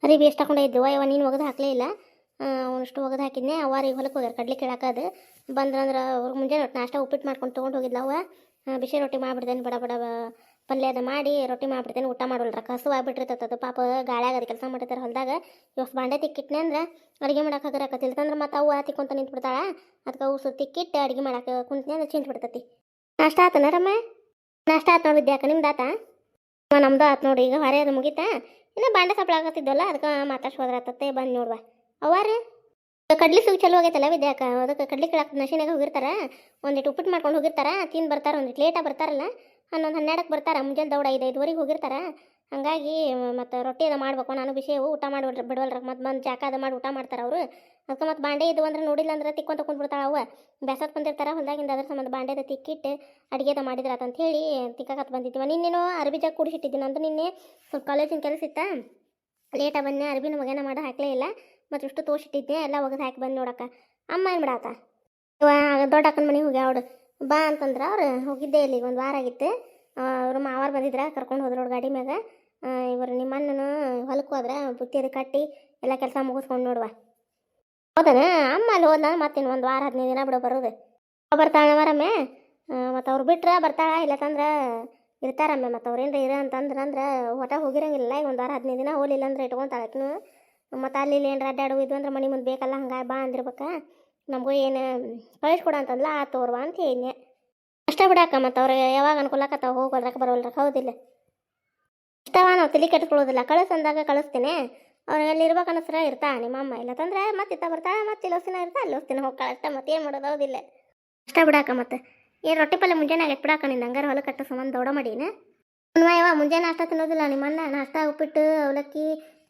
ಅರಿಬಿ ಎಷ್ಟು ಹಾಕೊಂಡೆ ಇದ್ದೆವ ಯವ ನೀನು ಒಗದು ಹಾಕಲೇ ಇಲ್ಲ. ಅವನಷ್ಟು ಒಗದು ಹಾಕಿದ್ನೆ. ಅವ್ವಾರಿಗೆ ಹೊಲಕ್ಕೆ ಹೋಗ್ಯಾರ ಕಡ್ಲಿ ಕೇಳಾಕದು ಬಂದ್ರಂದ್ರೆ ಅವ್ರಿಗೆ ಮುಂಜಾನೆ ನಾಷ್ಟ ಉಪ್ಪಿಟ್ಟು ಮಾಡ್ಕೊಂಡು ತೊಗೊಂಡು ಹೋಗಿದ್ಲ ಅವ್ವ. ಬಿಸಿ ರೊಟ್ಟಿ ಮಾಡಿಬಿಡ್ತೇನೆ, ಬಡ ಬಡ ಪಲ್ಯ ಅದು ಮಾಡಿ ರೊಟ್ಟಿ ಮಾಡಿಬಿಡ್ತೇನೆ. ಊಟ ಮಾಡೋಲ್ರ ಕಸು ಆಗ್ಬಿಟ್ಟಿರ್ತದ ಪಾಪ, ಗಾಳ್ಯಾಗ ಅದು ಕೆಲಸ ಮಾಡಿರ್ತಾರೆ ಹೊಲದಾಗ. ಇವತ್ತು ಬಾಂಡೆ ತಿಕ್ಕಿಟ್ನೆ ಅಂದ್ರೆ ಅಡುಗೆ ಮಾಡಕ್ಕೆ ಹಾಕರಕತ್ತಿಲ್ತಂದ್ರೆ ಮತ್ತು ಅವ್ವ ತಿಕ್ಕೊಂತ ನಿಂತ್ಬಿಡ್ತಾಳ. ಅದಕ್ಕೆ ಅವು ತಿಕ್ಕಿಟ್ಟು ಅಡುಗೆ ಮಾಡಕ್ಕೆ ಕುಂತ್ನೆ ಅಂದ್ರೆ ಚಿಂಟ್ ಬಿಡ್ತತಿ. ನಾಷ್ಟ ಆತನ ರಮ್ಮ? ನಾಷ್ಟ ಆತು ನೋಡಿ ವಿದ್ಯಾಕ, ನಿಮ್ದು ಆತ? ನಮ್ದು ಆತು ನೋಡಿ. ಈಗ ಹೊರೆ ಅದು ಮುಗಿತಾ, ಇನ್ನು ಬಾಂಡೆ ಸಪ್ಳಾಗತ್ತಿದ್ದಲ್ಲ ಅದಕ್ಕೆ ಮಾತಾಡ್ಸೋದ್ರತ್ತತ್ತೆ. ಬಂದು ನೋಡುವ ಅವ್ವಾರು ಕಡ್ಲಿ ಸುಗ್ ಚಲೋ ಆಗೈತಲ್ಲ ವಿದ್ಯಾಕ, ಅದಕ್ಕೆ ಕಡ್ಲಿ ಕೇಳಕ್ಕೆ ನಶಿನಾಗ ಹೋಗಿರ್ತಾರ. ಒಂದಿಟ್ಟು ಉಪ್ಪಿಟ್ಟು ಮಾಡ್ಕೊಂಡು ಹೋಗಿರ್ತಾರ, ತಿಂದು ಬರ್ತಾರೆ. ಒಂದಿಟ್ಟು ಲೇಟಾಗಿ ಬರ್ತಾರಲ್ಲ, 11-12ಕ್ಕೆ ಬರ್ತಾರೆ. ಮುಂಜಾನೆ ದೌಡ 5-5ವರೆಗೆ ಹೋಗಿರ್ತಾರ. ಹಾಗಾಗಿ ಮತ್ತು ರೊಟ್ಟಿ ಅದು ಮಾಡ್ಬೇಕು. ನಾನು ಬಿಸಿ ಊಟ ಮಾಡಿ ಬಿಡವಲ್ರ, ಮತ್ತು ಬಂದು ಜಾಕ ಅದು ಮಾಡಿ ಊಟ ಮಾಡ್ತಾರೆ ಅವರು. ಅದಕ್ಕೆ ಮತ್ತು ಬಾಂಡೆ ಇದು ಅಂದ್ರೆ ನೋಡಿಲ್ಲ ಅಂದ್ರೆ ತಿಕ್ಕೊಂತ ಕುಂತ್ಬಿಡ್ತಾಳೆ ಅವ್ವ. ಬೇಸತ್ತು ಬಂದಿರ್ತಾರೆ ಹೊಲದಾಗಿಂದ, ಅದ್ರ ಸಂಬಂಧ ಬಾಂಡೆದ ತಿಕ್ಕಿಟ್ಟು ಅಡುಗೆದ ಮಾಡಿದ್ರಾತ ಅಂತ ಹೇಳಿ ತಿಕ್ಕಕತ್ತು ಬಂದಿದ್ದೀವ. ನಿನ್ನೇನೋ ಅರ್ಬಿ ಜಾಗ ಕೂಡಿಸಿಟ್ಟಿದ್ದೀನಿ ನಂದು. ನಿನ್ನೆ ಸ್ವಲ್ಪ ಕಾಲೇಜಿನ ಕೆಲಸ ಇತ್ತ, ಲೇಟಾಗಿ ಬಂದೆ. ಅರ್ಬಿನ ಮಗನ ಮಾಡೋ ಹಾಕಲೇ ಇಲ್ಲ. ಮತ್ತು ಇಷ್ಟು ತೋರಿಸಿಟ್ಟಿದ್ದೆ, ಎಲ್ಲ ಒಗದು ಹಾಕಿ ಬಂದು ನೋಡಕ್ಕ. ಅಮ್ಮ ಏನು ಬಿಡಾತ ದೊಡ್ಡ ಅಕ್ಕನ ಮನೆಗೆ ಹೋಗಿ ಅವಳು ಬಾ ಅಂತಂದ್ರೆ ಅವ್ರು ಹೋಗಿದ್ದೆ. ಇಲ್ಲಿ ಒಂದು ವಾರ ಆಗಿತ್ತು. ಅವರು ಮಾವಾರು ಬಂದಿದ್ರ, ಕರ್ಕೊಂಡು ಹೋದ್ರು ಗಾಡಿ ಮ್ಯಾಗ. ಇವರು ನಿಮ್ಮ ಅಣ್ಣನು ಹೊಲಕ್ಕೆ ಹೋದ್ರೆ ಬುತ್ತಿ ಅದು ಕಟ್ಟಿ ಎಲ್ಲ ಕೆಲಸ ಮುಗಿಸ್ಕೊಂಡು ನೋಡುವ. ಹೌದನ ಅಮ್ಮ ಅಲ್ಲಿ ಹೋದ ಮತ್ತೇನು ಒಂದು ವಾರ 15 ದಿನ ಬಿಡೋ ಬರೋದು. ಬರ್ತಾಳೆ ಮರಮ್ಮೆ, ಮತ್ತು ಅವ್ರು ಬಿಟ್ರೆ ಬರ್ತಾಳ, ಇಲ್ಲತ್ತಂದ್ರೆ ಇರ್ತಾರಮ್ಮೆ. ಮತ್ತು ಅವ್ರೇನ್ರ ಇರ ಅಂತಂದ್ರೆ ಹೊಟ ಹೋಗಿರಂಗಿಲ್ಲ. ಈಗ ಒಂದು ವಾರ 15 ದಿನ ಹೋಲಿಲ್ಲ ಅಂದ್ರೆ ಇಟ್ಕೊತಾಳಕ್ಕನು. ಮತ್ತು ಅಲ್ಲಿ ಇಲ್ಲಿ ಏನರ ಅಡ್ಡಾಡು ಇದು ಅಂದ್ರೆ ಮನೆ ಮುಂದೆ ಬೇಕಲ್ಲ, ಹಂಗಾಗಿ ಬಾ ಅಂದಿರ್ಬೇಕಾ. ನಮಗೂ ಏನು ಕಳಿಸ್ಕೊಡ ಅಂತಂದ್ಲ, ಆ ತೋರ್ವ ಅಂತ ಹೇಳಿದ್ನೆ ಅಷ್ಟೇ ಬಿಡಾಕ. ಮತ್ತು ಅವ್ರಿಗೆ ಯಾವಾಗ ಅನ್ಕೊಳಕತ್ತಾವ ಹೋಗೋದ್ರಕ್ಕೆ ಬರೋಲ್ರಕ್ಕೆ, ಹೌದಿಲ್ಲ? ಇಷ್ಟವ ನಾವು ತಲೆ ಕೆಟ್ಕೊಳ್ಳೋದಿಲ್ಲ. ಕಳಿಸಂದಾಗ ಕಳಿಸ್ತೇನೆ. ಅವ್ರು ಎಲ್ಲಿ ಇರ್ಬೇಕು ಅನ್ನಿಸ್ರ ಇರ್ತಾ ನಿಮ್ಮ ಅಮ್ಮ. ಇಲ್ಲತ್ತಂದ್ರೆ ಮತ್ತೆ ಇತ್ತ ಬರ್ತಾಳೆ, ಮತ್ತೆ ಇಲ್ಲೋಸ್ತಿನ ಇರ್ತಾ ಅಲ್ಲೋಸ್ತಿನ ಹೋಗ್ತಾಳೆ ಅಷ್ಟೇ. ಮತ್ತೆ ಏನು ಮಾಡೋದು, ಹೌದಿಲ್ಲ? ಅಷ್ಟೇ ಬಿಡಾಕ. ಮತ್ತು ಏನು ರೊಟ್ಟಿ ಪಲ್ಯ ಮುಂಜಾನೆ ಆಗೈತೆ ಬಿಡಾಕ. ನಿಂದು ಹಂಗಾರೆ ಹೊಲ ಕಟ್ಟ ಸಂಬಂಧ ದೌಡ ಮಾಡೀನ ಯಾವ ಮುಂಜಾನೆ ನಾಷ್ಟ ತಿನ್ನೋದಿಲ್ಲ ನಿಮ್ಮ ಅಣ್ಣ? ನಾಷ್ಟ ಉಪ್ಪಿಟ್ಟು ಅವಲಕ್ಕಿ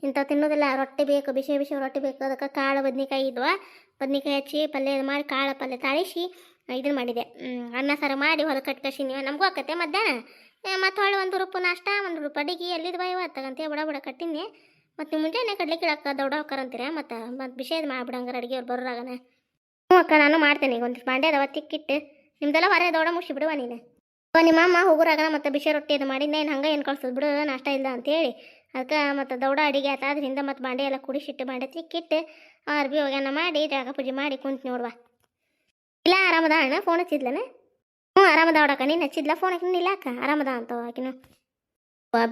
ಇಂಥವು ತಿನ್ನೋದಿಲ್ಲ. ರೊಟ್ಟಿ ಬೇಕು, ಬಿಸಿ ಬಿಸಿ ರೊಟ್ಟಿ ಬೇಕು. ಅದಕ್ಕೆ ಕಾಳು ಬದ್ನಿಕಾಯಿ ಇದ್ವಾ, ಬದ್ನಿಕಾಯಿ ಹಚ್ಚಿ ಪಲ್ಯ ಮಾಡಿ ಕಾಳು ಪಲ್ಯ ತಾಳಿಸಿ ಇದನ್ನು ಮಾಡಿದೆ. ಅನ್ನ ಸಾರು ಮಾಡಿ ಹೊಲ ಕಟ್ಟಿ ಕಸಿ ನೀವು ನಮಗೂ ಆಕತ್ತೆ ಮಧ್ಯಾಹ್ನ. ಮತ್ತು ಹೊಳ್ಳಿ 1 ರೂಪಾಯಿ ನಾಷ್ಟ 1 ರೂಪಾಯಿ ಅಡಿಗೆ ಎಲ್ಲಿದ್ದು ಇವತ್ತಂತೆ ಬಡ ಬಡ ಕಟ್ಟಿನಿ. ಮತ್ತು ನೀವು ಮುಂಜಾನೆ ಕಡ್ಲಿ ಕಿಡಕ್ಕೆ ದೌಡ ಹೋಗ್ಕರಂತೀರ. ಮತ್ತು ಬಿಸಿದು ಮಾಡಿಬಿಡಂಗಾರ ಅಡುಗೆ ಅವ್ರು ಬರೋರಾಗನ. ಹ್ಞೂ ಅಕ್ಕ, ನಾನು ಮಾಡ್ತೇನೆ. ಈಗ ಒಂದು ಬಾಂಡೆ ಅದಾವ ತಿಕ್ಕಿಟ್ಟು ನಿಮ್ದೆಲ್ಲ ಹೊರ ದೌಡ ಮುಗಿಸಿ ಬಿಡುವ ನೀನು. ನಿಮ್ಮ ಅಮ್ಮ ಹೋಗೋರಾಗನ ಮತ್ತು ಬಿಸಿ ರೊಟ್ಟಿ ಅದು ಮಾಡಿದ್ದೆ. ಏನು ಹಂಗೆ ಏನು ಕಳ್ಸೋದು ಬಿಡು, ನಾಷ್ಟ ಇಲ್ಲ ಅಂತೇಳಿ. ಅದಕ್ಕೆ ಮತ್ತು ದೌಡ ಅಡಿಗೆ ಆಯ್ತು. ಅದರಿಂದ ಮತ್ತು ಬಾಂಡೆ ಎಲ್ಲ ಕುಡಿಸಿಟ್ಟು ಬಾಂಡೆ ತಿಕ್ಕಿಟ್ಟು ಅರ್ಬಿ ಒಗ್ಯಾನ ಮಾಡಿ ಜಾಗ ಪೂಜೆ ಮಾಡಿ ಕುಂತು ನೋಡುವ. ಇಲ್ಲ ಆರಾಮದ ಅಣ್ಣ? ಫೋನ್ ಹಚ್ಚಿದ್ಲನ? ಹ್ಞೂ ಆರಾಮದ ಅವಡಕ್ಕ. ನೀನು ಹಚ್ಚಿದ್ಲ ಫೋನ್? ಹಾಕಿನ ಇಲ್ಲ ಅಕ್ಕ, ಆರಾಮದ ಅಂತ ಆಕಿನ.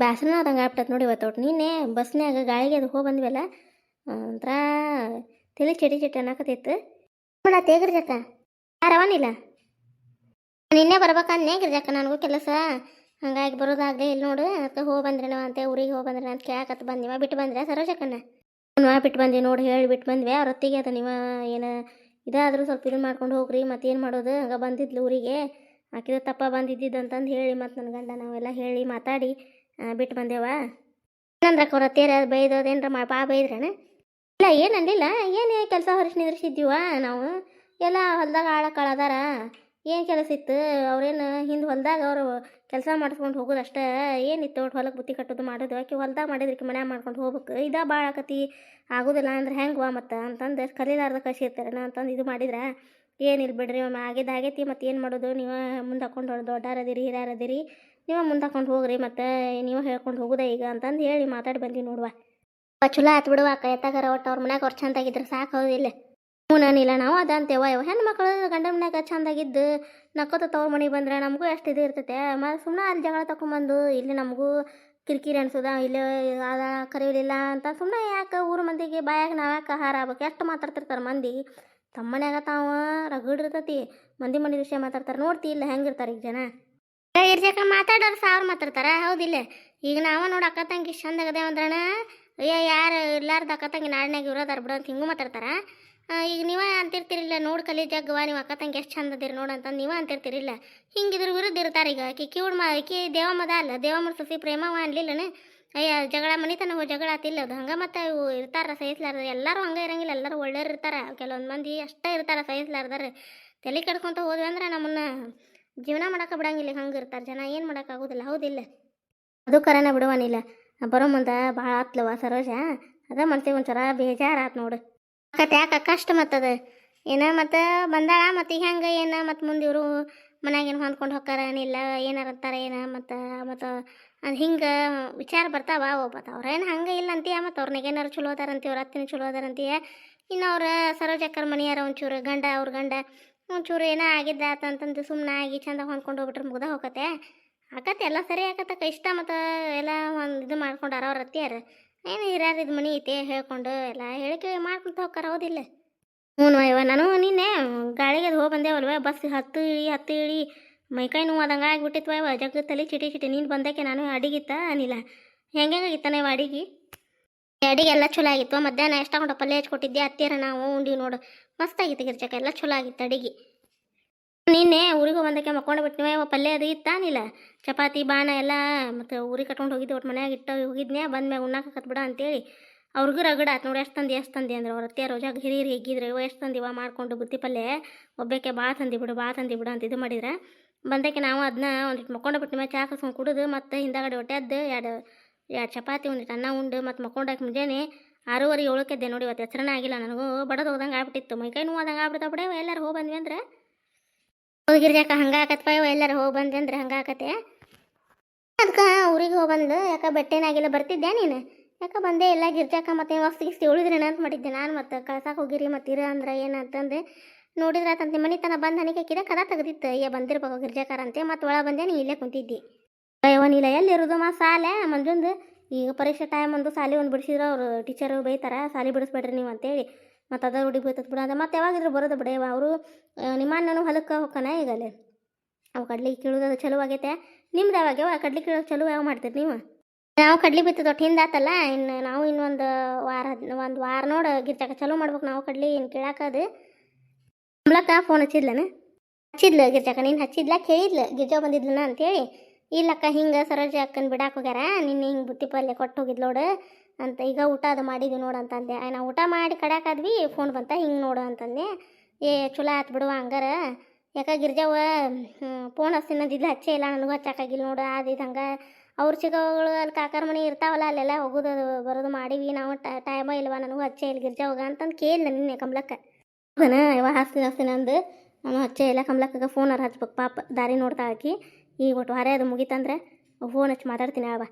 ಬ್ಯಾಸನ ಅದಂಗೆ ಆಗ್ಬಿಟ್ಟತ್ ನೋಡಿ ಇವತ್ತು. ಒಟ್ಟು ನಿನ್ನೆ ಬಸ್ನ್ಯಾಗ ಗಾಳಿಗೆ ಅದು ಹೋಗಿ ಬಂದ್ವಲ್ಲ, ಒಂಥರ ತಲೆ ಚಟಿ ಅನ್ನಕತ್ತಿತ್ತು. ಬಿಡ ತೇಗ್ರಿ ಜಕ್ಕ ಆರಾಮನಿಲ್ಲ. ನಿನ್ನೆ ಬರ್ಬೇಕಂದ್ನೇ ಗಿರ್ಜಕ್ಕ, ನನಗೂ ಕೆಲಸ ಹಂಗಾಗಿ ಬರೋದಾಗಲೇ ಇಲ್ಲಿ ನೋಡು. ಅದಕ್ಕೆ ಹೋಗಿ ಬಂದ್ರೇನೋ ಅಂತ, ಊರಿಗೆ ಹೋಗಿ ಬಂದ್ರೆ ಅಂತ ಕೇಳಕತ್ತು ಬಂದಿವ. ಬಿಟ್ಟು ಬಂದ್ರೆ ಸರೋಜಕ್ಕನ್ನ ಬಿಟ್ಟು ಬಂದ್ವಿ ನೋಡಿ, ಹೇಳಿ ಬಿಟ್ಟು ಬಂದ್ವಿ. ಅವ್ರ ಹೊತ್ತಿಗೆ ಅದು ನೀವು ಏನು ಇದಾದರೂ ಸ್ವಲ್ಪ ಇದನ್ನು ಮಾಡ್ಕೊಂಡು ಹೋಗ್ರಿ, ಮತ್ತೇನು ಮಾಡೋದು. ಹಂಗೆ ಬಂದಿದ್ಲು ಊರಿಗೆ, ಆಕಿದ ತಪ್ಪ ಬಂದಿದ್ದಿದ್ದು ಅಂತಂದು ಹೇಳಿ ಮತ್ತು ನನ್ನ ಗಂಡ ನಾವೆಲ್ಲ ಹೇಳಿ ಮಾತಾಡಿ ಬಿಟ್ಟು ಬಂದೇವ. ಏನಂದ್ರಕ್ಕ ಅವ್ರ ತೇರ ಬೈದೋದೇನ್ರ ಬಾ ಬೈದ್ರಣ? ಇಲ್ಲ ಏನಂದಿಲ್ಲ. ಏನು ಕೆಲಸ ಹೊರಿಸಿ ನಿದ್ರಿಸಿದ್ದೀವ ನಾವು. ಎಲ್ಲ ಹೊಲ್ದಾಗ ಆಳಕ್ಕಾಳದಾರ, ಏನು ಕೆಲಸ ಇತ್ತು ಅವ್ರೇನು ಹಿಂದೆ ಹೊಲ್ದಾಗ ಅವರು ಕೆಲಸ ಮಾಡಿಸ್ಕೊಂಡು ಹೋಗೋದು ಅಷ್ಟೇ. ಏನಿತ್ತು ಒಟ್ಟು ಹೊಲಕ್ಕೆ ಬುತ್ತಿ ಕಟ್ಟೋದು ಮಾಡೋದು. ಆಕೆ ಹೊಲ್ದಾಗ ಮಾಡಿದ್ರಿಕೆ ಮನ್ಯಾಗ ಮಾಡ್ಕೊಂಡು ಹೋಗ್ಬೇಕು. ಇದಾ ಭಾಳ ಆಕತಿ, ಆಗೋದಿಲ್ಲ ಅಂದ್ರೆ ಹೆಂಗೆ ಮತ್ತು ಅಂತಂದು ಕಲೀಲಾರ್ದ ಕಳಿಸಿರ್ತಾರಣ ಅಂತಂದು ಇದು ಮಾಡಿದ್ರೆ ಏನಿಲ್ಲ ಬಿಡ್ರಿ. ಆಗೈತಿ ಮತ್ತು ಏನು ಮಾಡೋದು. ನೀವು ಮುಂದೆ ಹಾಕೊಂಡು ದೊಡ್ಡಾರದಿರಿ ಹಿರಿಯರದಿರಿ, ನೀವು ಮುಂದೆ ಹಾಕೊಂಡು ಹೋಗ್ರಿ, ಮತ್ತು ನೀವು ಹೇಳ್ಕೊಂಡು ಹೋಗೋದ ಈಗ ಅಂತಂದು ಹೇಳಿ ಮಾತಾಡಿ ಬಂದೀವಿ ನೋಡುವ. ಚಲೋ ಆತು ಬಿಡುವ ಅಕ್ಕ. ಎತ್ತಾಗಾರ ಒಟ್ಟು ಅವ್ರ ಮನ್ಯಾಗ ಅವ್ರು ಚಂದಾಗಿದ್ರೆ ಸಾಕು, ಹೌದಿಲ್ಲ? ಹ್ಞೂ ನಾನಿಲ್ಲ ನಾವು ಅದಂತೇವ ಇವ ಹೆಣ್ಮಕ್ಳು ಗಂಡನ ಮನ್ಯಾಗ ಚಂದಾಗಿದ್ದು ನಕ್ಕೋತ ತವ್ರ ಮನೆಗೆ ಬಂದ್ರೆ ನಮಗೂ ಎಷ್ಟು ಇದು ಇರ್ತೈತೆ. ಮತ್ತು ಸುಮ್ಮನೆ ಅಲ್ಲಿ ಜಗಳ ತಗೊಂಬಂದು ಇಲ್ಲಿ ನಮಗೂ ಕಿರಿಕಿರಿ ಅನ್ಸೋದ. ಇಲ್ಲಿ ಅದ ಕರೀಲಿಲ್ಲ ಅಂತ ಸುಮ್ಮನೆ ಯಾಕೆ ಊರು ಮಂದಿಗೆ ಬಾಯಾಗ ನಾವ್ಯಾಕೆ ಆಹಾರ ಆಗ್ಬೇಕು? ಎಷ್ಟು ಮಾತಾಡ್ತಿರ್ತಾರೆ ಮಂದಿ. ತಮ್ಮ ಮನ್ಯಾಗ ತಾವ ರಗಡಿರ್ತೈತಿ, ಮಂದಿ ವಿಷಯ ಮಾತಾಡ್ತಾರೆ. ನೋಡ್ತಿ ಇಲ್ಲ ಹೆಂಗಿರ್ತಾರೆ ಈಗ ಜನ. ಇರ್ಜಕ ಮಾತಾಡೋರು 1000 ಮಾತಾಡ್ತಾರೆ, ಹೌದಿಲ್ಲ? ಈಗ ನಾವ ನೋಡಿ ಅಕ್ಕ ತಂಗಿ ಚಂದಾಗದೇವ ಅಂದ್ರಣ ಯಾರು ಇಲ್ಲಾರ್ದು ಅಕ್ಕ ತಂಗಿ ನಾಡಿನಾಗ ಇರೋದಾರ ಬಿಡು ಅಂತ ಹಿಂಗೂ ಮಾತಾಡ್ತಾರ. ಈಗ ನೀವೇ ಅಂತಿರ್ತಿರಿಲ್ಲ, ನೋಡಿ ಕಲಿ ಜಗ್ಗವ ನೀವು ಅಕ್ಕ ತಂಗಿ ಎಷ್ಟು ಚಂದ ಅದಿರಿ ನೋಡು ಅಂತಂದು ನೀವೇ ಅಂತಿರ್ತಿರಿಲ್ಲ. ಹಿಂಗಿದ್ರ ವಿರುದ್ಧ ಇರ್ತಾರೆ. ಈಗ ಆಕಿ ದೇವಮ್ಮದ ಅಲ್ಲ, ದೇವಮ್ಮ ಸಸಿ ಪ್ರೇಮವ ಅನ್ಲಿಲ್ಲನ? ಅಯ್ಯ ಜಗಳ ಮನಿತನ ಜಗಳ ಆತಿಲ್ಲ ಅದು ಹಂಗೆ. ಮತ್ತು ಇವು ಇರ್ತಾರ ಸಹಿಸ್ಲಾರ್ದ. ಎಲ್ಲರೂ ಹಂಗೆ ಇರಂಗಿಲ್ಲ, ಎಲ್ಲರೂ ಒಳ್ಳೆಯವ್ರು ಇರ್ತಾರೆ. ಕೆಲವೊಂದು ಮಂದಿ ಅಷ್ಟೇ ಇರ್ತಾರೆ ಸಹಿಸ್ಲಾರ್ದಾರೆ. ತಲೆ ಕೆಡ್ಕೊತ ಹೋದ್ವಿ ಅಂದ್ರೆ ನಮ್ಮನ್ನು ಜೀವನ ಮಾಡೋಕೆ ಬಿಡಂಗಿಲ್ಲ. ಹಂಗೆ ಇರ್ತಾರೆ ಜನ, ಏನು ಮಾಡೋಕ್ಕಾಗೋದಿಲ್ಲ, ಹೌದಿಲ್ಲ? ಅದು ಕರೆನ ಬಿಡುವನಿಲ್ಲ. ಬರೋ ಮುಂದೆ ಭಾಳ ಆತ್ಲವ ಸರೋಜ. ಅದ ಮನ್ಸಿಗೆ ಒಂಥರ ಬೇಜಾರಾತು ನೋಡು. ಅಕ್ಕತ್ತೆ ಯಾಕೆ ಕಷ್ಟ ಮತ್ತದ ಏನ ಮತ್ತು ಬಂದಾಳ. ಮತ್ತು ಈಗ ಹೆಂಗೆ ಏನು ಮತ್ತು ಮುಂದೆ ಇವರು ಮನ್ಯಾಗ ಏನು ಹೊಂದ್ಕೊಂಡು ಹೋಗ್ತಾರ ಏನಿಲ್ಲ, ಏನಾರ ಅಂತಾರೆ ಏನ ಮತ್ತು ಅದು ಹಿಂಗೆ ವಿಚಾರ ಬರ್ತಾವ ಹೋಗ್ಬತ್ತ ಅವ್ರೇನು ಹಂಗೆ ಇಲ್ಲ ಅಂತೀಯ, ಮತ್ತು ಅವ್ರನ್ನ ಏನಾರು ಚಲೋ ಅದಾರಂತೀಯ, ಅವ್ರ ಅತ್ತಿನ ಚಲೋ ಅದಾರಂತೀಯ. ಇನ್ನು ಅವ್ರ ಸರೋಜಕ್ಕರ ಮನೆಯಾರ ಒಂಚೂರು ಗಂಡ ಅವ್ರ ಗಂಡ ಒಂಚೂರು ಏನೋ ಆಗಿದ್ದ ಅಂತಂದು ಸುಮ್ಮನೆ ಆಗಿ ಚಂದ ಹೊಂದ್ಕೊಂಡು ಹೋಗ್ಬಿಟ್ರೆ ಮುಗ್ದ ಹೋಗತ್ತೆ. ಆಕತ್ತೆ ಎಲ್ಲ ಸರಿ ಆಕತ್ತಕ್ಕ. ಇಷ್ಟ ಮತ್ತು ಎಲ್ಲ ಒಂದು ಇದು ಮಾಡ್ಕೊಂಡಾರ ಅವ್ರ ಅತ್ತಿಯಾರ. ಏನು ಹಿರಿಯರು ಇದು ಮನೆ ಐತೆ ಹೇಳ್ಕೊಂಡು ಎಲ್ಲ ಹೇಳಿಕೆ ಮಾಡ್ಕೊಂತ ಹೋಗ್ತಾರ, ಹೌದಿಲ್ಲ? ಹ್ಞೂ ಅಯ್ಯವ, ನಾನು ನಿನ್ನೆ ಗಾಳಿಗೆ ಅದು ಹೋಗಿ ಬಂದೇವಲ್ವ, ಬಸ್ ಹತ್ತು ಇಳಿ ಮೈಕೈ ನೋವು ಆದಂಗೆ ಆಗಿಬಿಟ್ಟಿತ್ವ ಇವ ಜಗ್ಗ ತಲೆ ಚಿಟಿ ನೀನು ಬಂದಕ್ಕೆ ನಾನು ಅಡಿಗಿತ್ತ ಅನಿಲ್ಲ. ಹೆಂಗಾಗಿತ್ತಾನೆ ಇವ ಅಡಿಗೆ ಎಲ್ಲ ಚಲೋ ಆಗಿತ್ತು. ಮಧ್ಯಾಹ್ನ ಎಷ್ಟು ತಗೊಂಡು ಪಲ್ಯ ಹಚ್ಕೊಟ್ಟಿದ್ದೆ ಅತ್ತಿಯರ ನಾವು ಉಂಡಿ ನೋಡು, ಮಸ್ತಾಗಿತ್ತು ಗಿರ್ಜಕ್ಕ, ಎಲ್ಲ ಚಲೋ ಆಗಿತ್ತು ಅಡಿಗೆ. ನಿನ್ನೆ ಊರಿಗೂ ಬಂದಕ್ಕೆ ಮಕ್ಕೊಂಡು ಬಿಟ್ಟಿವ ಇವ ಪಲ್ಯ ಅದು ಇತ್ತಾನಿಲ್ಲ, ಚಪಾತಿ ಬಾಣ ಎಲ್ಲ ಮತ್ತು ಊರಿಗೆ ಕಟ್ಕೊಂಡು ಹೋಗಿದ್ದೆ. ಒಟ್ಟು ಮನ್ಯಾಗ ಇಟ್ಟು ಹೋಗಿದ್ನೆ, ಬಂದ್ಮ್ಯಾಗ ಉಣ್ಣಾಕತ್ ಬಿಡ ಅಂತೇಳಿ ಅವ್ರಿಗೂ ರಗಡ ಆತು ನೋಡಿ. ಎಷ್ಟು ತಂದಿ ಅಂದ್ರೆ ಅವ್ರ ಅತ್ತಿಯಾರು ಜಾಗ ಹಿರಿಯರು ಹೇಗಿದ್ರೆ ಇವ ಎಷ್ಟು ತಂದಿವ ಮಾಡ್ಕೊಂಡು ಬುತ್ತಿ ಪಲ್ಯ ಒಬ್ಬಕ್ಕೆ ಭಾಳ ತಂದಿ ಬಿಡು ಅಂತ ಇದು ಮಾಡಿದ್ರೆ ಬಂದಕ್ಕೆ ನಾವು ಅದನ್ನ ಒಂದಿಟ್ಟು ಮಕ್ಕೊಂಡು ಬಿಟ್ಟು ಚಾ ಕಸ್ಕೊಂಡು ಕುಡಿದು ಮತ್ತು ಹಿಂದಾಗಡೆ ಹೊಟ್ಟೆದ್ದು ಎರಡು ಚಪಾತಿ ಒಂದಿಟ್ಟು ಅನ್ನ ಉಂಡು ಮತ್ತು ಮಕ್ಕೊಂಡಾಕಿ ಮುಂಜಾನೆ 6:30 7 ನೋಡಿ. ಇವತ್ತು ಹೆಸರನ್ನ ಆಗಿಲ್ಲ ನನಗೂ, ಬಡದು ಹೋದಂಗೆ ಆಗ್ಬಿಟ್ಟಿತ್ತು, ಮೈಕೈ ನೋವಾದಂಗೆ ಆಗ್ಬಿಡ್ತಾವ ಬಿಡವ. ಎಲ್ಲರೂ ಹೋಗಿ ಬಂದ್ವಿ ಅಂದ್ರೆ ಹೋಗಿರ್ಜಾಕ ಹಂಗೆ ಆಕತ್ವ ಇವ, ಎಲ್ಲರೂ ಹೋಗಿ ಬಂದ್ವಿ ಅಂದ್ರೆ ಹಂಗೆ ಆಕತ್ತೆ. ಅದಕ್ಕೆ ಊರಿಗೆ ಹೋಗಿ ಬಂದು ಯಾಕೆ ಬಟ್ಟೆನಾಗಿಲ್ಲ ಬರ್ತಿದ್ದೆ ನೀನು, ಯಾಕೆ ಬಂದೇ ಇಲ್ಲ ಗಿರ್ಜಾಕ, ಮತ್ತು ವಸ್ತು ಉಳಿದ್ರೇನ ಅಂತ ಮಾಡಿದ್ದೆ ನಾನು. ಮತ್ತು ಕಳ್ಸಕ್ಕೆ ಹೋಗಿರಿ ಮತ್ತು ಇರ ಅಂದ್ರೆ ಏನಂತಂದು ನೋಡಿದ್ರೆ ಆತಂತೆ ಮನೆ ತನ ಬಂದು ಹನಿಕಾಕಿದ ಕದ ತೆಗ್ದಿತ್ತು. ಬಂದಿರ್ಬೇಕು ಗಿರ್ಜಾಕಾರ ಅಂತೆ, ಮತ್ತು ಒಳಗೆ ಬಂದೆ ನೀ ಇಲ್ಲೇ ಕುಂತಿದ್ದಿ. ಅಯ್ಯವನಿಲ್ಲ ಎಲ್ಲಿರೋದು ಸಾಲೆ ಮಂಜುಂದು ಈಗ ಪರೀಕ್ಷೆ ಟೈಮ್ ಒಂದು ಸಾಲಿ ಒಂದು ಬಿಡಿಸಿದ್ರೆ ಅವರು ಟೀಚರು ಬೈತಾರ, ಸಾಲಿ ಬಿಡಿಸ್ಬೇಡ್ರಿ ನೀವು ಅಂತೇಳಿ. ಮತ್ತು ಅದ ಹುಡುಗಿ ಬೈತತ್ ಬಿಡ. ಮತ್ತು ಯಾವಾಗಿದ್ರು ಬರೋದು ಬಿಡೇವ ಅವರು. ನಿಮ್ಮ ನಾನು ಹೊಲಕ್ಕೆ ಹೋಗ್ತಾನ ಈಗ ಅಲ್ಲಿ ಅವು ಕಡ್ಲಿ ಕೀಳೋದು ಚಲೋ ಆಗೈತೆ. ನಿಮ್ದು ಯಾವಾಗ್ಯವ ಕಡ್ಲಿ ಕೀಳೋದು ಚಲೋ ಯಾವ ಮಾಡ್ತೀರಿ ನೀವು? ನಾವು ಕಡ್ಲಿ ಬಿತ್ತು ದೊಡ್ಡ ಹಿಂದಾತಲ್ಲ, ಇನ್ನು ನಾವು ಇನ್ನೊಂದು ವಾರ ನೋಡು ಗಿರ್ಜಾಕ ಚಲೋ ಮಾಡ್ಬೇಕು ನಾವು ಕಡ್ಲಿ. ಇನ್ನು ಕೇಳಾಕದು ಕಮಲಕ್ಕ ಫೋನ್ ಹಚ್ಚಿದ್ಲು ಗಿರ್ಜಾಕ, ನೀನು ಹಚ್ಚಿದ್ಲ ಕೇಳಿದ್ಲು ಗಿರ್ಜಾ ಬಂದಿದ್ಲನ ಅಂತೇಳಿ. ಇಲ್ಲಕ್ಕ ಹಿಂಗೆ ಸರೋಜ ಅಕ್ಕನ ಬಿಡಾಕ ಹೋಗ್ಯಾರ, ನಿನ್ನೆ ಹಿಂಗೆ ಬುತ್ತಿ ಪಲ್ಯ ಕೊಟ್ಟು ಹೋಗಿದ್ ನೋಡು ಅಂತ, ಈಗ ಊಟ ಅದು ಮಾಡಿದ್ವಿ ನೋಡು ಅಂತಂದೆ. ನಾವು ಊಟ ಮಾಡಿ ಕಡ್ಯಾಕಾದ್ವಿ ಫೋನ್ ಬಂತ ಹಿಂಗೆ ನೋಡು ಅಂತಂದೆ. ಚಲೋ ಆತು ಬಿಡುವ ಹಂಗಾರ. ಯಾಕೆ ಗಿರ್ಜಾವ ಫೋನ್ ಹಚ್ಚಿನದಿಲ್ಲ, ಹಚ್ಚೇ ಇಲ್ಲ, ನನಗೂ ಹಚ್ಚಾಕಾಗಿಲ್ಲ ನೋಡು. ಅದು ಇದು ಹಂಗೆ ಅವ್ರ ಚಿಕ್ಕಗಳು ಅಲ್ಲಿ ಕಾಕರ ಮನೆ ಇರ್ತಾವಲ್ಲ, ಅಲ್ಲೆಲ್ಲ ಹೋಗೋದು ಬರೋದು ಮಾಡೀವಿ ನಾವು. ಟೈಮ ಇಲ್ವ ನನಗೂ ಹಚ್ಚೇ ಇಲ್ಲ ಗಿರ್ಜಾ ಹೋಗ ಅಂತಂದು ಕೇಳಿಲ್ಲ ನಿನ್ನೆ ಕಮಲಕ್ಕ. ಅದನ್ನ ಇವ ಹಸ್ತೀನಿ ಅಂದು ನಾನು ಹಚ್ಚೇ ಇಲ್ಲ. ಕಮಲಕ್ಕಗೆ ಫೋನಾರು ಹಚ್ಬೇಕು ಪಾಪ, ದಾರಿ ನೋಡ್ತಾ ಹಾಕಿ. ಈಗ ಒಟ್ಟು ಹೊರೆ ಅದು ಮುಗಿತಂದ್ರೆ ಫೋನ್ ಹಚ್ಚಿ ಮಾತಾಡ್ತೀನಿ ಅವ.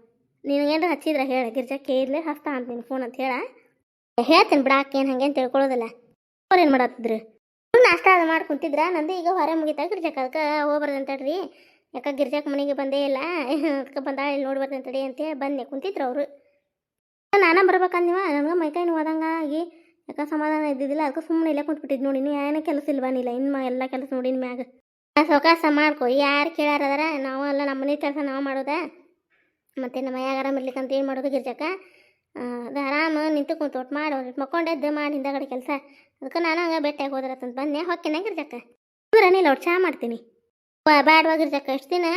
ನಿನಗೇನು ಹಚ್ಚಿದ್ರೆ ಹೇಳ ಗಿರ್ಜಾ ಕೇಳಿದ್ಲೆ ಹಸ್ತಾ ಅಂತೀನಿ ಫೋನ್ ಅಂತ ಹೇಳ್ತೀನಿ ಬಿಡಾಕೇನು ಹಂಗೇನು ತಿಳ್ಕೊಳ್ಳೋದಿಲ್ಲ. ಅವ್ರು ಏನು ಮಾಡತ್ತಿದ್ರು ನಾಷ್ಟ ಅದು ಮಾಡಿ ಕುಂತಿದ್ರ, ನಂದು ಈಗ ಹೊರೆ ಮುಗಿತಾ ಗಿರ್ಜಾಕ. ಅದಕ್ಕೆ ಹೋಗ್ಬಾರ್ದು ಅಂತೇಳ್ರಿ, ಯಾಕೆ ಗಿರ್ಜಾಕ ಮನೆಗೆ ಬಂದೇ ಇಲ್ಲ, ಅದಕ್ಕೆ ಬಂದಾಳ ಇಲ್ಲಿ ನೋಡಿ ಬರ್ತಂತಡಿ ಅಂತೇಳಿ ಬಂದೆ ಕುಂತಿದ್ರು ಅವರು. ನಾನು ಬರ್ಬೇಕಂದಿವ, ನನಗೆ ಮೈಕೈ ನೋದಂಗಾಗಿ ಯಾಕೆ ಸಮಾಧಾನ ಇದ್ದಿದ್ದಿಲ್ಲ. ಅದಕ್ಕೆ ಸುಮ್ಮನೆ ಇಲ್ಲೇ ಕುಂತ್ಬಿಟ್ಟಿದ್ದು ನೋಡಿ. ನೀವು ಏನೋ ಕೆಲಸ ಇಲ್ವಾನಿಲ್ಲ, ಇನ್ನು ಎಲ್ಲ ಕೆಲಸ ನೋಡಿ ಇನ್ನು ಮ್ಯಾಗ ಸವಕಾಸ ಮಾಡ್ಕೊ. ಯಾರು ಕೇಳಾರದಾರ, ನಾವು ಎಲ್ಲ ನಮ್ಮ ಮನೆ ಕೆಲಸ ನಾವು ಮಾಡೋದ, ಮತ್ತು ನಮ್ಮ ಮೈಯಾಗ ಆರಾಮ ಇರ್ಲಿಕ್ಕಂತ ಏನು ಮಾಡೋದು ಗಿರ್ಜಾಕ. ಅದು ಆರಾಮ ನಿಂತು ಕುಂತು ಒಟ್ಟು ಮಾಡಿ ಮಕ್ಕೊಂಡೆದ್ದು ಮಾಡಿ ಹಿಂದಾಗಡೆ ಕೆಲಸ. ಅದಕ್ಕೆ ನಾನು ಹಂಗೆ ಭೇಟಿಯಾಗಿ ಹೋದ್ರತ್ತಂತ ಬಂದೆ. ಹೊಕ್ಕೇನೆ ಗಿರ್ಜಾಕ ದೂರನಿಲ್ಲ ಒಟ್ಟು ಚಹಾ ಮಾಡ್ತೀನಿ. ಬ್ಯಾಡವಾ ಗಿರ್ಜಾಕ, ಎಷ್ಟು ದಿನ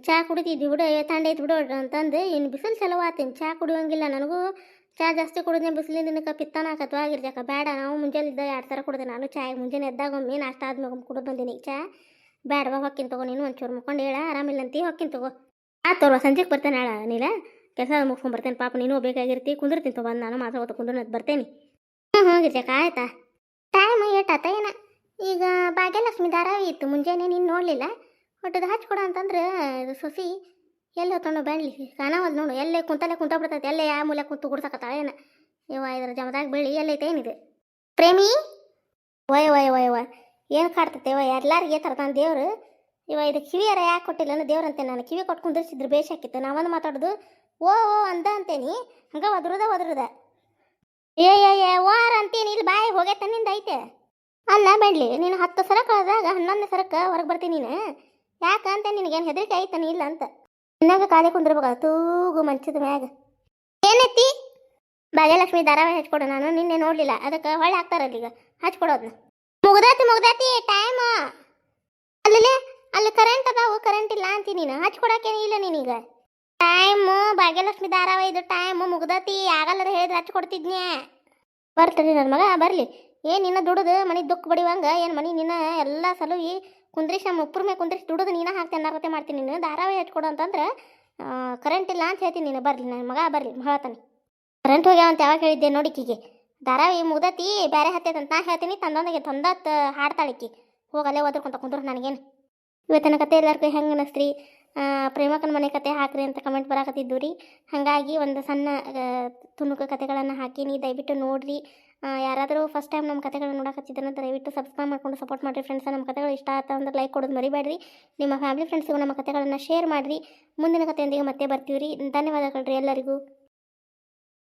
ಚಹಾ ಕುಡಿತಿದ್ವಿ ಬಿಡು, ತಂಡ ಐತಿ ಬಿಡು ಅಂತಂದು. ಇನ್ನು ಬಿಸಿಲು ಚಲೋ ಆತೀನಿ, ಚಹಾ ಕುಡಿಯೋಂಗಿಲ್ಲ ನನಗೂ. ಚಹಾ ಜಾಸ್ತಿ ಕುಡಿದ್ರೆ ಬಿಸಿಲಿನ ದಿನಕ್ಕೆ ಪಿತ್ತನ ಆಕತ್ವಾ ಗಿರ್ಜಾಕ. ಬೇಡ, ನಾವು ಮುಂಜಾನಿದ್ದ 2 ಥರ ಕುಡಿದೆ ನಾನು ಚಹಾ. ಮುಂಜಾನೆ ಎದ್ದಾಗ ಒಮ್ಮೆ, ನಾಷ್ಟ ಆದ್ಮೇಲೆ ಒಮ್ಮೆ ಕುಡಿದು ಬಂದೀನಿ ಈಗ ಚಹಾ. ಬೇಡವಾ ಹೊಕ್ಕಿನ ತಗೋ, ನೀನು ಒಂಚೂರು ಮುಕ್ಕೊಂಡು ಹೇಳ ಆರಾಮಿಲ್ಲ ಅಂತೀವಿ, ಹೊಕ್ಕಿನ ತಗೋ. ತೋರ್ವ ಸಂಜೆಗೆ ಬರ್ತೇನೆ ಹೇಳ ನೀಲ, ಕೆಲಸ ಮುಗಿಸ್ಕೊಂಡು ಬರ್ತೇನೆ. ಪಾಪ ನೀನು ಬೇಕಾಗಿರ್ತಿ, ಕುಂದಿರ್ತೀನಿ ಬಂದು ನಾನು ಮಾತಾಡ್ತಾ ಕುಂದ್ರ ಬರ್ತೇನೆ. ಹ್ಞೂ ಗಿರ್ಜಾಕ ಆಯ್ತಾ. ಟೈಮ್ ಏಟಾತ ಏನ ಈಗ. ಭಾಗ್ಯಲಕ್ಷ್ಮಿ ಧಾರಾವಾಹಿ ಇತ್ತು ಮುಂಜಾನೆ, ನೀನು ನೋಡಲಿಲ್ಲ. ಒಟ್ಟದು ಹಚ್ಕೊಡ ಅಂತಂದ್ರೆ ಇದು ಸೊಸಿ ಎಲ್ಲಿ ಹೊತ್ತೊಂಡು ಬೆಳ್ಳಿ ಕಾಣವಲ್ದು ನೋಡು. ಎಲ್ಲೇ ಕುಂತ ಬಿಡ್ತೈತೆ, ಎಲ್ಲೇ ಯಾವ ಮೂಲೆ ಕುಂತು ಗುಡ್ಸಕತ್ತಾಳ ಏನು ಇವ. ಇದ್ರ ಜಮದಾಗ ಬೆಳ್ಳಿ ಎಲ್ಲೈತೆ ಏನಿದೆ ಪ್ರೇಮಿ. ವಯ ಏನು ಕಾಡ್ತೈತೆ ಇವ, ಎಲ್ಲರಿಗೆ ತರ್ತಾನೆ ದೇವ್ರು ಇವ. ಇದು ಕಿವಿಯಾರ ಯಾಕೆ ಕೊಟ್ಟಿಲ್ಲ ದೇವ್ರಂತೆ. ನಾನು ಕಿವಿ ಕೊಟ್ಟು ಕುಂದಿರ್ಸಿದ್ರೆ ಬೇಷ್ ಹಾಕಿತ್ತು. ನಾವೊಂದು ಮಾತಾಡೋದು ಓ ಅಂದ ಅಂತೇನಿ, ಹಂಗೆ ಒದ್ರದ ಓರ್ ಅಂತೀನಿ. ಇಲ್ಲಿ ಬಾಯಿ ಹೋಗೈತೆ ನಿಂದ ಐತೆ ಅಲ್ಲ ಬೆಳ್ಳಿ. ನೀನು 10 ಸರ ಕಳೆದಾಗ 11ನೇ ಸರಕ್ಕೆ ಹೊರಗೆ ಬರ್ತೀನಿ ನೀನು. ಯಾಕಂತ ನಿನಗೇನು ಹೆದರಿಕೆ ಆಯ್ತಾನೆ ಇಲ್ಲ ಅಂತ. ಇನ್ನಾಗ ಕಾಲಿ ಕುಂದಿರ್ಬೇಕು ತೂಗು ಮಂಚದ ಮ್ಯಾಗ. ಏನೈತಿ ಭಾಗ್ಯಲಕ್ಷ್ಮಿ ಧಾರಾವಾಹಿ ಹಚ್ಕೊಡು. ನಾನು ನಿನ್ನೆ ನೋಡಲಿಲ್ಲ, ಅದಕ್ಕೆ ಹೊಳ್ಳಿ ಹಾಕ್ತಾರಲ್ಲ ಈಗ ಹಚ್ಕೊಡೋದನ್ನ. ಮುಗ್ದಾತಿ ಟೈಮ್. ಅಲ್ಲಿ ಕರೆಂಟ್ ಅದಾವು, ಕರೆಂಟ್ ಇಲ್ಲ ಅಂತೀನಿ ನೀನು. ಹಚ್ಕೊಡಕ್ಕೇನು ಇಲ್ಲ ನೀನೀಗ. ಟೈಮು ಭಾಗ್ಯಲಕ್ಷ್ಮಿ ಧಾರಾವಾಹಿದು ಟೈಮು ಮುಗ್ದಾತಿ. ಆಗಲ್ಲರ ಹೇಳಿದ್ರೆ ಹಚ್ಕೊಡ್ತಿದ್ನ್ಯಾ. ಬರ್ತೀನಿ ನನ್ನ ಮಗ ಬರಲಿ. ಏನು ನಿನ್ನ ದುಡಿದು ಮನೆ ದುಃಖ ಬಡಿವಂಗ ಏನು ಮನೆ ನಿನ್ನ ಎಲ್ಲ ಸಲುವಿ ಕುಂದ್ರಿಸಿ ನಮ್ಮ ಉಪ್ಪರ ಮೇಲೆ ಕುಂದ್ರಿಸಿ ದುಡಿದು ನೀನು ಹಾಕ್ತೇನೆ ಅನ್ನಕತ್ತೆ ಮಾಡ್ತೀನಿ. ನೀನು ಧಾರಾವಾಹಿ ಹಚ್ಕೊಡು ಅಂತಂದ್ರೆ ಕರೆಂಟ್ ಇಲ್ಲ ಅಂತ ಹೇಳ್ತೀನಿ ನೀನು. ಬರಲಿ ನನ್ನ ಮಗ ಬರಲಿ ಹೇಳ್ತಾನೆ. ಕರೆಂಟ್ ಹೋಗ್ಯಾವ ಅಂತ ಯಾವಾಗ ಹೇಳಿದ್ದೆ ನೋಡಿಕಿಗೆ. ಧಾರಾವಾಹಿ ಮುಗ್ದತಿ ಬೇರೆ ಹತ್ತೈತಂತ ನಾ ಹೇಳ್ತೀನಿ. ತಂದೊಂದಕ್ಕೆ ಹಾಡ್ತಾಳಿಕ್ಕಿ ಹೋಗಲ್ಲೇ ಓದ್ಕೊಂತ ಕುಂದ್ರು ನನಗೇನು. ಇವತ್ತಿನ ಕತೆ ಎಲ್ಲರಿಗೂ ಹೆಂಗೆ ಅನ್ನಿಸ್ತ್ರಿ ಪ್ರೇಮಕ್ಕನ ಮನೆ ಕತೆ ಹಾಕ್ರಿ ಅಂತ ಕಮೆಂಟ್ ಬರಾಕತ್ತಿದ್ದು ರೀ. ಹಾಗಾಗಿ ಒಂದು ಸಣ್ಣ ತುಣುಕು ಕತೆಗಳನ್ನು ಹಾಕೀನಿ, ದಯವಿಟ್ಟು ನೋಡಿರಿ. ಯಾರಾದರೂ ಫಸ್ಟ್ ಟೈಮ್ ನಮ್ಮ ಕತೆಗಳನ್ನ ನೋಡಕತ್ತಿದ್ರೆ ದಯವಿಟ್ಟು ಸಬ್ಸ್ಕ್ರೈಬ್ ಮಾಡ್ಕೊಂಡು ಸಪೋರ್ಟ್ ಮಾಡಿರಿ ಫ್ರೆಂಡ್ಸ್. ನಮ್ಮ ಕತೆಗಳು ಇಷ್ಟ ಆಯ್ತು ಅಂದ್ರೆ ಲೈಕ್ ಕೊಡೋದು ಮರಿಬೇಡ್ರಿ. ನಿಮ್ಮ ಫ್ಯಾಮಿಲಿ ಫ್ರೆಂಡ್ಸಿಗೂ ನಮ್ಮ ಕತೆಗಳನ್ನು ಶೇರ್ ಮಾಡಿರಿ. ಮುಂದಿನ ಕತೆಯೊಂದಿಗೆ ಮತ್ತೆ ಬರ್ತೀವಿ ರೀ. ಧನ್ಯವಾದಗಳು ರೀ ಎಲ್ಲರಿಗೂ.